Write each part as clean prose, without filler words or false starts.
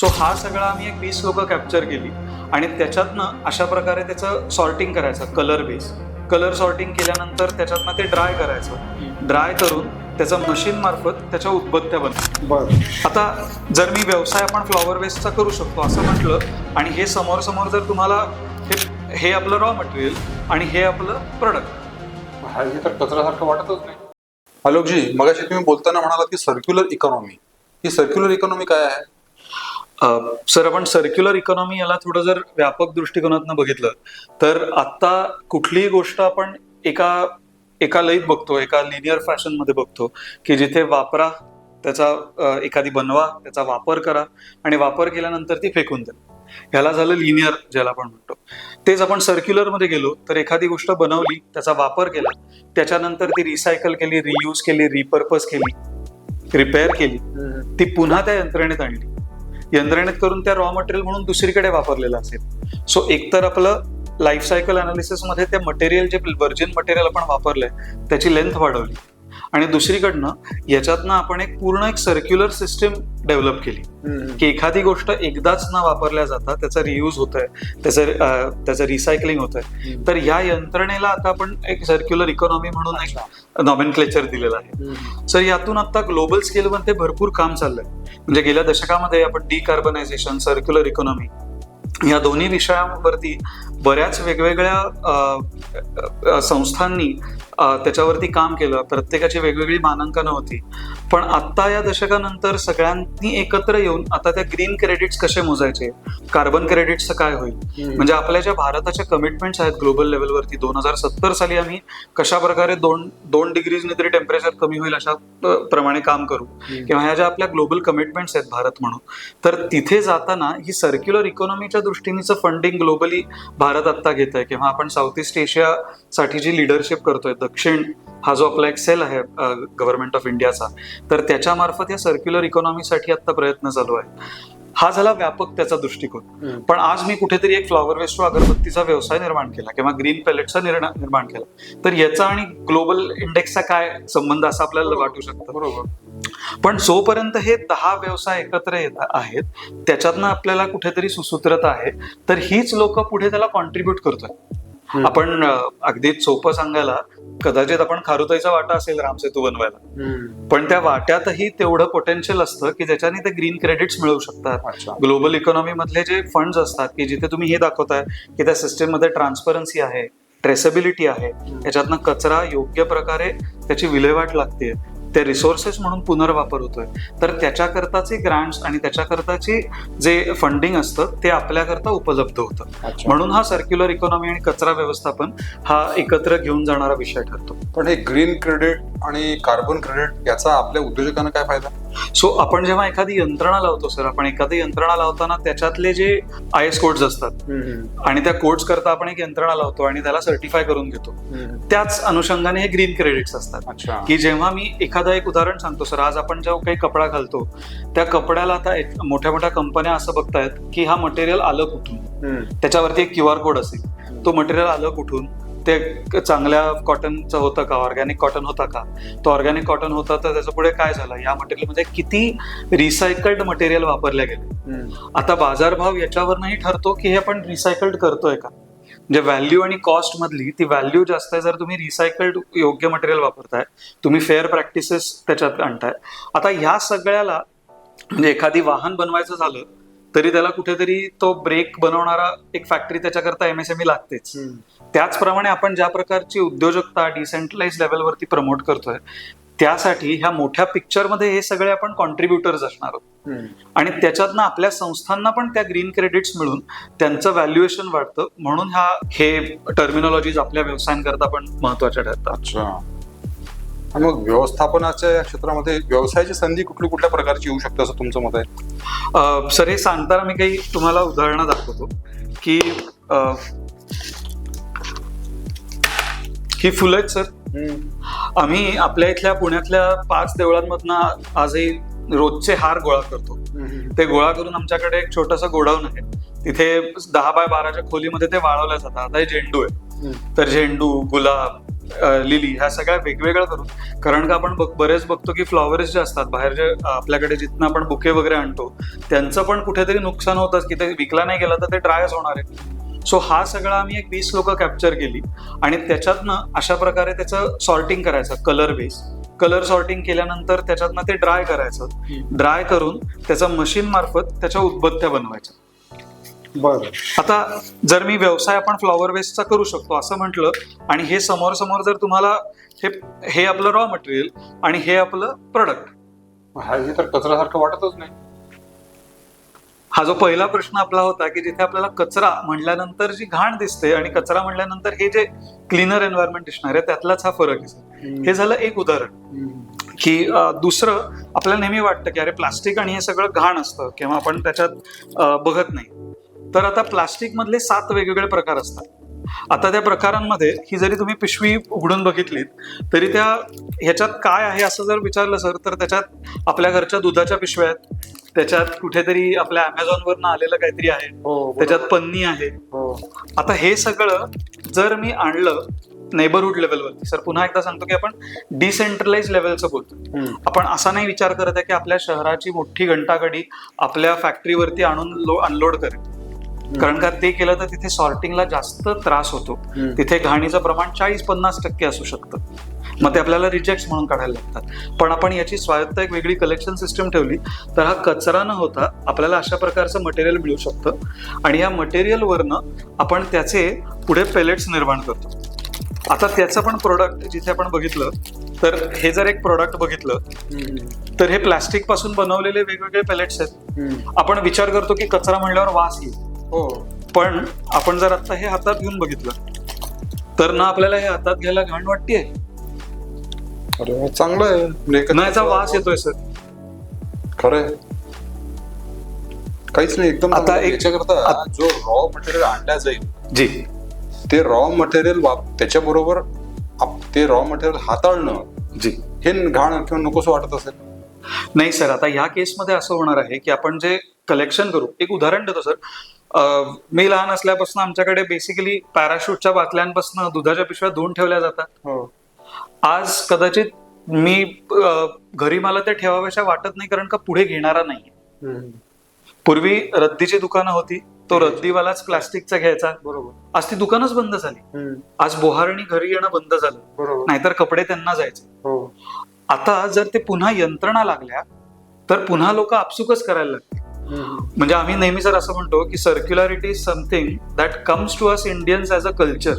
So हा सगळा आम्ही एक 20 लोक कॅप्चर केली आणि त्याच्यातनं अशा प्रकारे त्याचं सॉर्टिंग करायचं, कलर बेस. कलर सॉर्टिंग केल्यानंतर त्याच्यातनं ते ड्राय करायचं. ड्राय करून त्याचं मशीन मार्फत त्याच्या उदबत्त्या बनतात. बरं. आता जर मी व्यवसाय आपण फ्लॉवर वेस्टचा करू शकतो असं म्हटलं आणि हे समोर समोर जर तुम्हाला हे आपलं रॉ मटेरियल आणि हे आपलं प्रोडक्ट, हा तर कचऱ्यासारखं वाटतच नाही. आलोकजी, मगाशी तुम्ही बोलताना म्हणालात की सर्क्युलर इकॉनॉमी. ही सर्क्युलर इकॉनॉमी काय आहे? सर, आपण सर्क्युलर इकॉनॉमी याला थोडं जर व्यापक दृष्टिकोनातनं बघितलं तर आता कुठलीही गोष्ट आपण एका लयीत बघतो, एका लिनियर फॅशन मध्ये बघतो की जिथे वापरा, त्याचा एखादी बनवा, त्याचा वापर करा आणि वापर केल्यानंतर ती फेकून द्या. ह्याला झालं लिनियर, ज्याला आपण म्हणतो. तेच आपण सर्क्युलर मध्ये गेलो तर एखादी गोष्ट बनवली, त्याचा वापर केला, त्याच्यानंतर ती रिसायकल केली, रियूज केली, रिपर्पज केली, रिपेअर केली, ती पुन्हा त्या यंत्रणेत आणली. यंत्रणेत करून त्या रॉ मटेरियल म्हणून दुसरीकडे वापरलेलं असेल. सो एकतर आपलं लाईफ सायकल अनालिसिस मध्ये त्या मटेरियल, जे व्हर्जिन मटेरियल आपण वापरलंय त्याची लेंथ वाढवली आणि दुसरीकडनं याच्यातनं आपण पूर्ण सर्क्युलर सिस्टीम डेव्हलप केली की एखादी गोष्ट एकदाच न वापरल्या जाता त्याचा रियूज होत आहे, त्याचं रिसायकलिंग होत आहे. तर या यंत्रणेला आता आपण एक सर्क्युलर इकॉनॉमी म्हणून एक नॉमेनक्लेचर दिलेलं आहे. सर, यातून आता ग्लोबल स्केलमध्ये भरपूर काम चाललंय. म्हणजे गेल्या दशकामध्ये आपण डिकार्बनायझेशन, सर्क्युलर इकॉनॉमी या दोन्ही विषयांवरती बऱ्याच वेगवेगळ्या संस्थांनी त्याच्यावरती काम केलं. प्रत्येकाची वेगवेगळी मानांकनं होती. पण आता या दशकानंतर सगळ्यांनी एकत्र येऊन आता त्या ग्रीन क्रेडिट्स कसे मोजायचे, कार्बन क्रेडिट्सचं काय होईल, म्हणजे आपल्या ज्या भारताच्या कमिटमेंट्स आहेत ग्लोबल लेवलवरती, 2070 साली आम्ही कशा प्रकारे 2 डिग्रीजने तरी टेम्परेचर कमी होईल अशा प्रमाणे काम करू, किंवा ह्या ज्या आपल्या ग्लोबल कमिटमेंट्स आहेत भारत म्हणून, तर तिथे जाताना ही सर्क्युलर इकॉनॉमीच्या दृष्टीनेचं फंडिंग ग्लोबली भारत आत्ता घेत आहे. किंवा आपण साऊथ ईस्ट एशियासाठी जी लिडरशिप करतोय, दक्षिण हा जो आपला एक सेल आहे गव्हर्नमेंट ऑफ इंडियाचा, तर त्याच्या मार्फत या सर्क्युलर इकॉनॉमीसाठी आता प्रयत्न चालू आहे. हा झाला व्यापक त्याचा दृष्टिकोन. पण आज मी कुठेतरी एक फ्लॉवर वेस्ट व अगरबत्तीचा व्यवसाय निर्माण केला किंवा ग्रीन पेलेटचा निर्माण केला, तर याचा आणि ग्लोबल इंडेक्सचा काय संबंध असं आपल्याला वाटू शकतं. बरोबर. पण जोपर्यंत हे 10 व्यवसाय एकत्र येत आहेत, त्याच्यातनं आपल्याला कुठेतरी सुसूत्रता आहे, तर हीच लोक पुढे त्याला कॉन्ट्रीब्युट करतोय. आपण अगदी सोपं सांगायला, कदाचित आपण खारुताईचा वाटा असेल रामसेतू बनवायला, पण त्या वाट्यातही तेवढं पोटेन्शियल असतं की ज्याच्याने ते ग्रीन क्रेडिट्स मिळू शकतात. ग्लोबल इकॉनॉमी मधले जे फंड्स असतात की जिथे तुम्ही हे दाखवताय की त्या सिस्टीम मध्ये ट्रान्सपरन्सी आहे, ट्रेसेबिलिटी आहे, याच्यातनं कचरा योग्य प्रकारे त्याची विल्हेवाट लागते, ते रिसोर्सेस म्हणून पुनर्वापर होतोय, तर त्याच्याकरताचे ग्रांट्स आणि त्याच्याकरताचे जे फंडिंग असतं ते आपल्याकरता उपलब्ध होतं. म्हणून हा सर्क्युलर इकॉनॉमी आणि कचरा व्यवस्थापन हा एकत्र घेऊन जाणारा विषय ठरतो. पण हे ग्रीन क्रेडिट आणि कार्बन क्रेडिट याचा आपल्या उद्योजकांना काय फायदा? सो आपण जेव्हा एखादी यंत्रणा लावतो सर, आपण एखादी यंत्रणा लावताना त्याच्यातले जे IS कोड्स असतात आणि त्या कोड्स करता आपण एक यंत्रणा लावतो आणि त्याला सर्टिफाय करून घेतो, त्याच अनुषंगाने हे ग्रीन क्रेडिट्स असतात. की जेव्हा मी एखादं एक उदाहरण सांगतो सर, आज आपण जेव्हा काही कपडा घालतो त्या कपड्याला आता मोठ्या मोठ्या कंपन्या असं बघतायत की हा मटेरियल आलं कुठून, त्याच्यावरती एक QR कोड असेल, तो मटेरियल आलं कुठून, ते चांगल्या कॉटनचं होतं का, ऑर्गॅनिक कॉटन होता का, तो ऑर्गॅनिक कॉटन होता तर त्याचं पुढे काय झालं, या मटेरियलमध्ये किती रिसायकल्ड मटेरियल वापरले गेले. आता बाजारभाव याच्यावरही ठरतो की हे आपण रिसायकल्ड करतोय का. म्हणजे व्हॅल्यू आणि कॉस्ट मधली ती व्हॅल्यू जास्त आहे जर तुम्ही रिसायकल्ड योग्य मटेरियल वापरताय, तुम्ही फेअर प्रॅक्टिसेस त्याच्यात आणताय. आता ह्या सगळ्याला म्हणजे एखादी वाहन बनवायचं झालं तरी त्याला कुठेतरी तो ब्रेक बनवणारा एक फॅक्टरी त्याच्याकरता MSME लागतेच. त्याचप्रमाणे आपण ज्या प्रकारची उद्योजकता डिसेंट्रलाइज लेवलवरती प्रमोट करतोय, त्यासाठी ह्या मोठ्या पिक्चरमध्ये हे सगळे आपण कॉन्ट्रीब्युटर्स असणार आहोत. आणि त्याच्यातनं आपल्या संस्थांना पण त्या ग्रीन क्रेडिट्स मिळून त्यांचं व्हॅल्युएशन वाढतं. म्हणून हे टर्मिनॉलॉजीज आपल्या व्यवसायांकरता पण महत्वाच्या ठरतात. अच्छा. आणि मग व्यवस्थापनाच्या क्षेत्रामध्ये व्यवसायाची संधी कुठल्या प्रकारची येऊ शकते असं तुमचं मत आहे? सर, हे सांगताना मी काही तुम्हाला उदाहरणं दाखवतो की ही फुलं आहेत सर. आम्ही आपल्या इथल्या पुण्यातल्या 5 देवळांमधनं आजही रोजचे हार गोळा करतो. ते गोळा करून आमच्याकडे एक छोटंसं गोडाऊन आहे, तिथे 10 बाय 12च्या खोलीमध्ये ते वाळवल्या जातात. आता हे झेंडू आहे, तर झेंडू, गुलाब, लिली ह्या सगळ्या वेगवेगळ्या करून, कारण का आपण बरेच बघतो की फ्लॉवर्स जे असतात बाहेर जे आपल्याकडे जिथनं आपण बुके वगैरे आणतो त्यांचं पण कुठेतरी नुकसान होतच की ते विकला नाही गेला तर ते ड्रायच होणार आहे. सो हा सगळा आम्ही एक 20 लोक कॅप्चर केली आणि त्याच्यातनं अशा प्रकारे त्याचं सॉर्टिंग करायचं, कलर बेस कलर सॉर्टिंग केल्यानंतर त्याच्यातनं ते ड्राय करायचं, ड्राय करून त्याचा मशीन मार्फत त्याच्या उदबत्त्या बनवायच्या. बरं. आता जर मी व्यवसाय आपण फ्लॉवर वेस्टचा करू शकतो असं म्हटलं आणि हे समोर समोर जर तुम्हाला हे आपलं रॉ मटेरियल आणि हे आपलं प्रोडक्ट, हे तर कचऱ्यासारखं वाटतच नाही. हा जो पहिला प्रश्न आपला होता की जिथे आपल्याला कचरा म्हणल्यानंतर जी घाण दिसते आणि कचरा म्हणल्यानंतर हे जे क्लीनर एन्व्हायरमेंट दिसणार आहे त्यातलाच हा फरक आहे. हे झालं एक उदाहरण. की दुसरं आपल्याला नेहमी वाटतं की अरे प्लास्टिक आणि हे सगळं घाण असतं किंवा आपण त्याच्यात बघत नाही. तर आता प्लास्टिक मधले 7 वेगवेगळे प्रकार असतात. आता त्या प्रकारांमध्ये ही जरी तुम्ही पिशवी उघडून बघितलीत तरी ह्याच्यात काय आहे असं जर विचारलं सर तर त्याच्यात आपल्या घरच्या दुधाच्या पिशव्या आहेत, त्याच्यात कुठेतरी आपल्या अमेझॉनवरनं आलेलं काहीतरी आहे, त्याच्यात पन्नी आहे. आता हे सगळं जर मी आणलं नेबरहुड लेवलवरती, सर पुन्हा एकदा सांगतो की आपण डिसेंट्रलाइज लेवलचं बोलतो. आपण असा नाही विचार करत आहे की आपल्या शहराची मोठी घंटागाडी आपल्या फॅक्टरीवरती आणून अनलोड करेल, कारण का ते केलं तर तिथे सॉर्टिंगला जास्त त्रास होतो. तिथे घाणीचं प्रमाण 40-50% असू शकतं. मग ते आपल्याला रिजेक्ट म्हणून काढायला लागतात. पण आपण याची स्वायत्त एक वेगळी कलेक्शन सिस्टम ठेवली तर हा कचरा न होता आपल्याला अशा प्रकारचं मटेरियल मिळू शकतं आणि या मटेरियलवरनं आपण त्याचे पुढे पेलेट्स निर्माण करतो. आता त्याचं पण प्रोडक्ट जिथे आपण बघितलं तर हे जर एक प्रोडक्ट बघितलं तर हे प्लास्टिक पासून बनवलेले वेगवेगळे पेलेट्स आहेत. आपण विचार करतो की कचरा म्हणल्यावर वास येईल, पण आपण जर आता हे हातात घेऊन बघितलं तर ना आपल्याला हे हातात घ्यायला घाण वाटतेय, अरे चांगलं आहे ना याचा वास येतोय सर. खरंय, काहीच नाही एकदम. आता याच्याकरता जो रॉ मटेरियल आणला जाईल जी ते रॉ मटेरियल त्याच्याबरोबर ते रॉ मटेरियल हाताळणं जी हे घाण किंवा नकोसं वाटत असेल. नाही सर, आता ह्या केसमध्ये असं होणार आहे की आपण जे कलेक्शन करू, एक उदाहरण देतो सर. मी लहान असल्यापासून आमच्याकडे बेसिकली पॅराशूटच्या बाटल्यांपासून दुधाच्या पिशव्या धुवून ठेवल्या जातात. आज कदाचित मी घरी मला त्या ठेवाव्याशा वाटत नाही कारण का पुढे घेणारा नाही. पूर्वी रद्दीची दुकानं होती, तो रद्दीवालाच प्लास्टिकचा घ्यायचा. बरोबर. आज ती दुकानच बंद झाली. आज बोहारणी घरी येणं बंद झालं, नाहीतर कपडे त्यांना जायचे. आता जर ते पुन्हा यंत्रणा लागल्या तर पुन्हा लोक आपसुकच करायला लागतील. म्हणजे आम्ही नेहमी सर असं म्हणतो की circularity is something that comes to us Indians as a culture.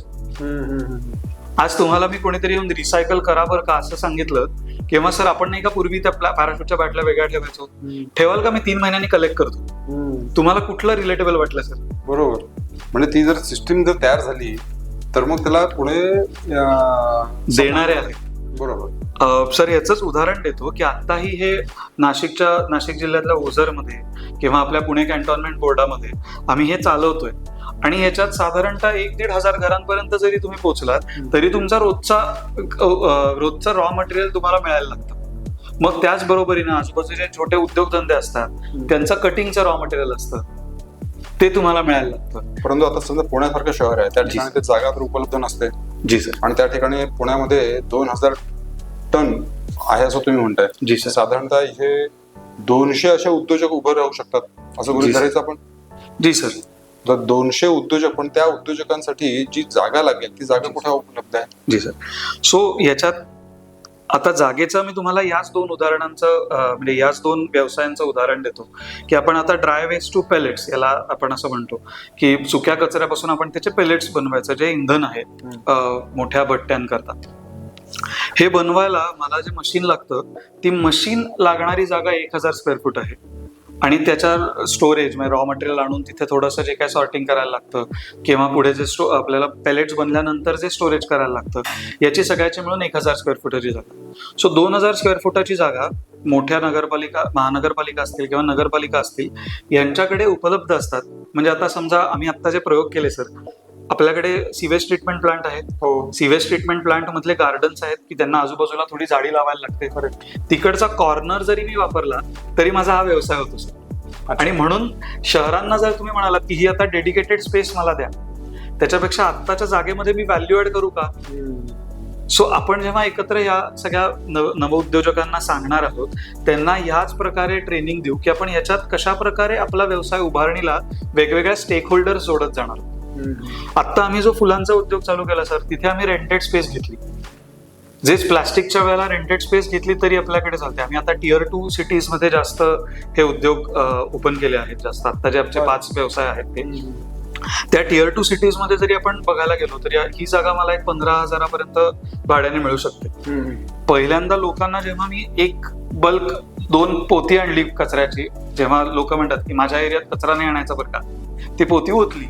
आज तुम्हाला मी कोणीतरी येऊन रिसायकल करा बरं का असं सांगितलं किंवा सर आपण नाही का पूर्वी त्या पॅराशूटच्या बाटल्या वेगळ्या ठेवायचो, ठेवाल का मी 3 महिन्यांनी कलेक्ट करतो, तुम्हाला कुठलं रिलेटेबल वाटलं सर? बरोबर. म्हणजे ती जर सिस्टीम जर तयार झाली तर मग त्याला पुढे देणारे आहे. बरोबर. सर याचंच उदाहरण देतो की आताही हे नाशिक जिल्ह्यातल्या ओझरमध्ये किंवा आपल्या पुणे कॅन्टोन्मेंट बोर्डामध्ये आम्ही हे चालवतोय आणि ह्याच्यात साधारणतः 1-1.5 हजार घरांपर्यंत जरी तुम्ही पोहोचलात तरी तुमचा रोजचा रॉ मटेरियल तुम्हाला मिळायला लागतं. मग त्याच बरोबरीनं आजूबाजूचे छोटे उद्योगधंदे असतात त्यांचं कटिंगचं रॉ मटेरियल असतं ते तुम्हाला मिळायला लागतं. परंतु आता समजा पुण्यासारखं शहर आहे त्या ठिकाणी ते जागा तर उपलब्ध नसते. जी सर. आणि त्या ठिकाणी पुण्यामध्ये 2000 टन आहे असं तुम्ही म्हणताय. जी सर. साधारणतः हे 200 असे उद्योजक उभे राहू शकतात असं गृहीत धरायचं आपण. जी सर. तर 200 उद्योजक, पण त्या उद्योजकांसाठी जी जागा लागेल ती जागा कुठे उपलब्ध आहे? जी सर. सो याच्यात आता जागेचं मी तुम्हाला याच 2 उदाहरणांचं म्हणजे याच 2 व्यवसायांचं उदाहरण देतो की आपण आता ड्राय वेस्ट टू पेलेट्स याला आपण असं म्हणतो की सुक्या कचऱ्यापासून आपण त्याचे पेलेट्स बनवायचं जे इंधन आहे मोठ्या भट्ट्यांकरता. हे बनवायला मला जे मशीन लागतं ती मशीन लागणारी जागा 1000 स्क्वेअर फूट आहे आणि त्याच्या स्टोरेज म्हणजे रॉ मटेरियल आणून तिथे थोडंसं जे काय सॉर्टिंग करायला लागतं किंवा पुढे जे आपल्याला पेलेट्स बनल्यानंतर जे स्टोरेज करायला लागतं याची सगळ्याची मिळून 1000 स्क्वेअर फुटाची जागा. सो 2000 स्क्वेअर फुटाची जागा मोठ्या महानगरपालिका असतील किंवा नगरपालिका असतील यांच्याकडे उपलब्ध असतात. म्हणजे आता समजा आम्ही आता जे प्रयोग केले सर, आपल्याकडे सीवेज ट्रीटमेंट प्लांट आहेत. सीवेज ट्रीटमेंट प्लांट मधले गार्डन्स आहेत की त्यांना आजूबाजूला थोडी झाडी लावायला लागते. तिकडचा कॉर्नर जरी मी वापरला तरी माझा हा व्यवसाय होतो सर. आणि म्हणून शहरांना जर तुम्ही म्हणालात की ही आता डेडिकेटेड स्पेस मला द्या, त्याच्यापेक्षा आत्ताच्या जागेमध्ये मी व्हॅल्यू ऍड करू का? सो आपण जेव्हा एकत्र या सगळ्या नवउद्योजकांना सांगणार आहोत त्यांना ह्याच प्रकारे ट्रेनिंग देऊ की आपण ह्याच्यात कशा प्रकारे आपला व्यवसाय उभारणीला वेगवेगळ्या स्टेक होल्डर्स जोडत जाणार. आता आम्ही जो फुलांचा उद्योग चालू केला सर, तिथे आम्ही रेंटेड स्पेस घेतली. जे प्लास्टिकच्या वेळेला रेंटेड स्पेस घेतली तरी आपल्याकडे चालते. आम्ही आता Tier 2 सिटीज मध्ये जास्त हे उद्योग ओपन केले आहेत जास्त. आता जे आमचे 5 व्यवसाय आहेत ते त्या Tier 2 सिटीज मध्ये जरी आपण बघायला गेलो तरी ही जागा मला एक 15,000 भाड्याने मिळू शकते. पहिल्यांदा लोकांना जेव्हा मी एक बल्क 2 पोती आणली कचऱ्याची, जेव्हा लोक म्हणतात की माझ्या एरियात कचरा नाही आणायचा बरं का, ती पोती ओतली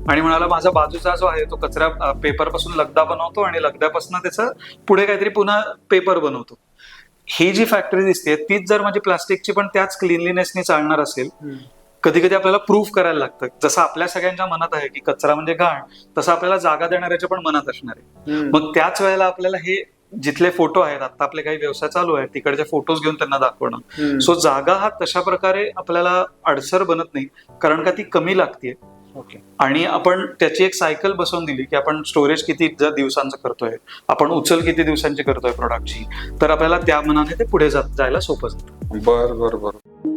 आणि म्हणाला माझा बाजूचा जो आहे तो कचरा पेपर पासून लगदा बनवतो आणि लगद्यापासून त्याचं पुढे काहीतरी पुन्हा पेपर बनवतो. ही जी फॅक्टरी दिसते तीच जर माझी प्लास्टिकची पण त्याच क्लिनलीनेसने चालणार असेल, कधी कधी आपल्याला प्रूफ करायला लागतं. जसं आपल्या सगळ्यांच्या मनात आहे की कचरा म्हणजे घाण, तसं आपल्याला जागा देणाऱ्याच्या पण मनात असणार आहे. मग त्याच वेळेला आपल्याला हे जिथले फोटो आहेत, आता आपले काही व्यवसाय चालू आहेत तिकडचे फोटोज घेऊन त्यांना दाखवणं. सो जागा हा तशा प्रकारे आपल्याला अडसर बनत नाही, कारण का ती कमी लागते. आणि आपण त्याची एक सायकल बसवून दिली की आपण स्टोरेज किती दिवसांचं करतोय, आपण उचल किती दिवसांची करतोय प्रोडक्टची, तर आपल्याला त्या मनाने ते पुढे जायला सोपं जातं. बरं.